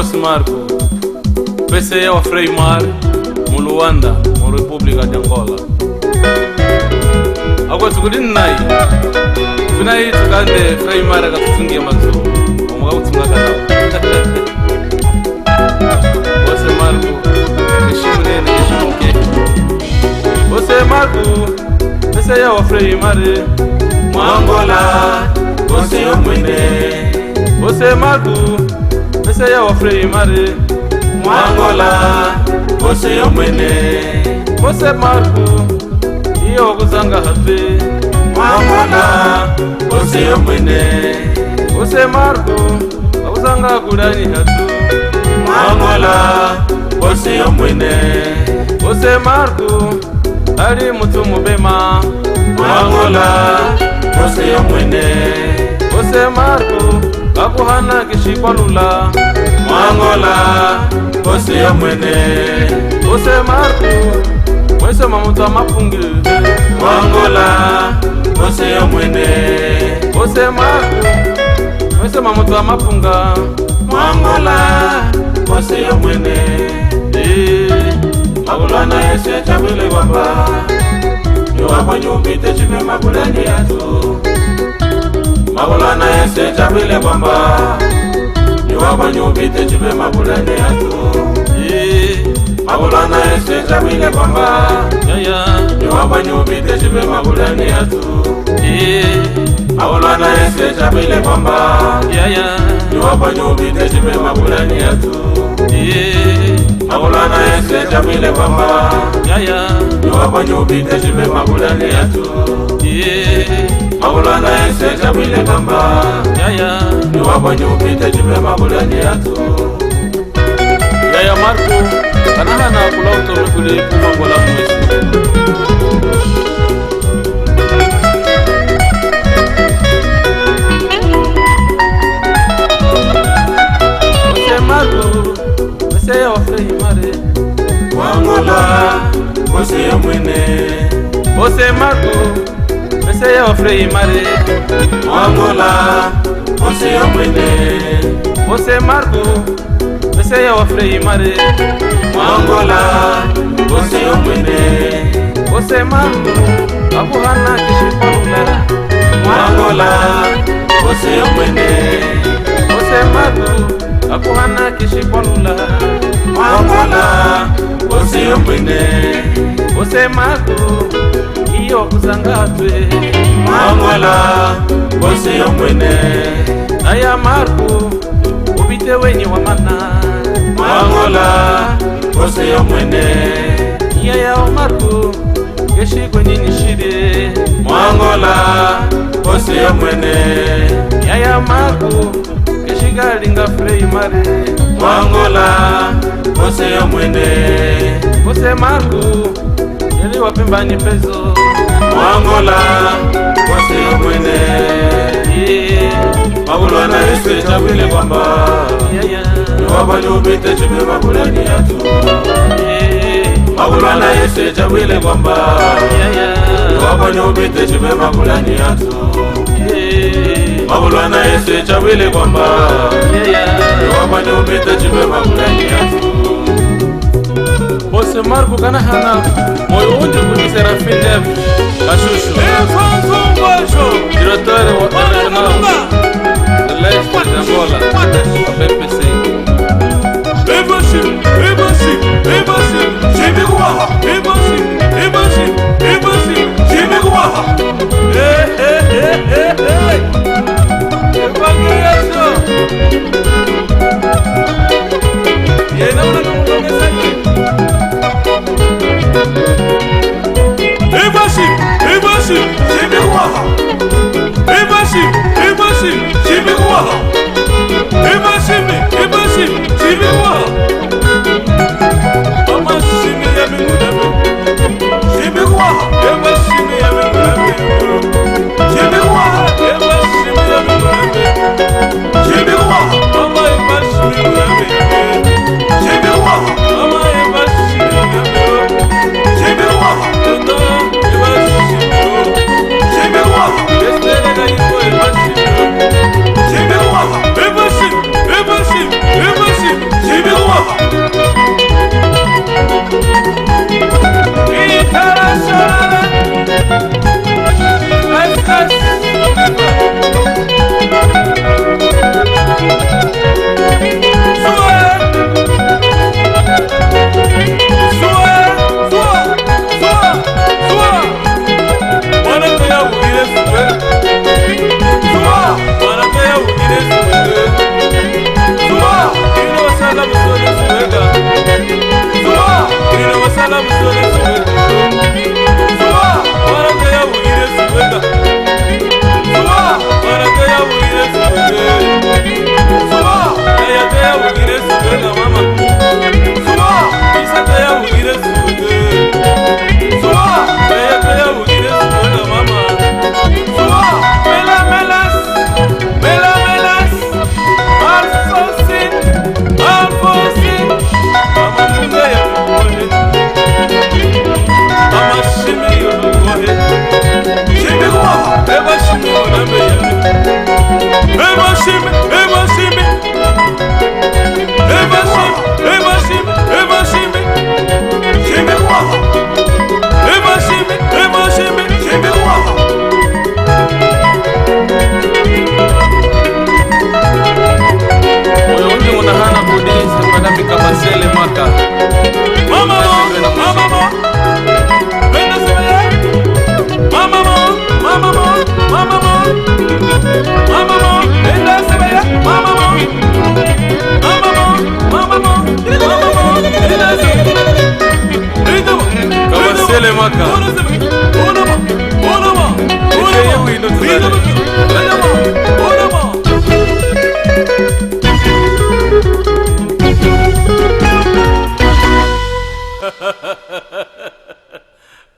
boss Marco pese wa Freimar mu Luanda mu República de Angola agwa tukudin nai tunai tukande Freimar akatufungia mazo omuga kutunga kana boss Marco kishimune ne kishimuke boss Marco pese wa Freimar mu Angola boss yomwene boss Marco pese wa Freimar mu Angola boss yomwene boss Marco iyo kuzanga hape mu Angola boss yomwene boss Marco akuzanga kulani hatu mu Angola boss yomwene boss Marco ali mutu mubema mu Angola boss yomwene boss Marco akuhana kishikwalula mu Angola boss yomwene boss Marco mwese mamutu amapungi mu Angola boss yomwene boss Marco mwese mamutu amapunga mu Angola boss yomwene magulana yese chabile kwamba yuwapo nyumbite chipe magulani yatu magulana yese chabile kwamba yuwapo nyumbite chipe magulani yatu magulana yese chabile kwamba yuwapo nyumbite chipe magulani yatu magulana yese chabile kwamba yuwapo nyumbite chipe magulani yatu magulana yese chabile kwamba yuwapo nyumbite chipe magulani yatu magulana yese chabile kwamba yuwapo nyumbite chipe magulani yatu yaya Marco kanahana kulauto mekuli kumangola mwesi boss Marco pese wa Freimar mu Angola boss yomwene boss Marco pese wa Freimar mu Angola boss yomwene boss Marco pese wa Freimar mu Angola boss yomwene boss Marco akuhana kishikwalula mu Angola boss yomwene boss Marco akuhana kishikwalula mu Angola boss yomwene boss Marco iyo kuzangatwe mu Angola boss yomwene aya Marco ubite wenye wamana mu Angola boss yomwene yaya Marco keshi kwenye nishire mu Angola boss yomwene yaya Marco keshi galinga Freimar mu Angola boss yomwene boss Marco yeli wapembani pezo mu Angola boss yomwene magulana yese chabile kwamba yuwapo nyumbite chipe magulani yatu magulana yese chabile kwamba yuwapo nyumbite chipe magulani yatu magulana yese chabile kwamba yuwapo nyumbite chipe magulani yatu boss Marco kanahana moyo unje kuti Serafin Dev Kashushu diretor wa National de l'Est de Angola PPC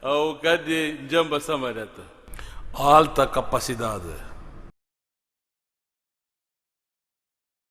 Au cadê Njamba Samareta? Alta capacidade.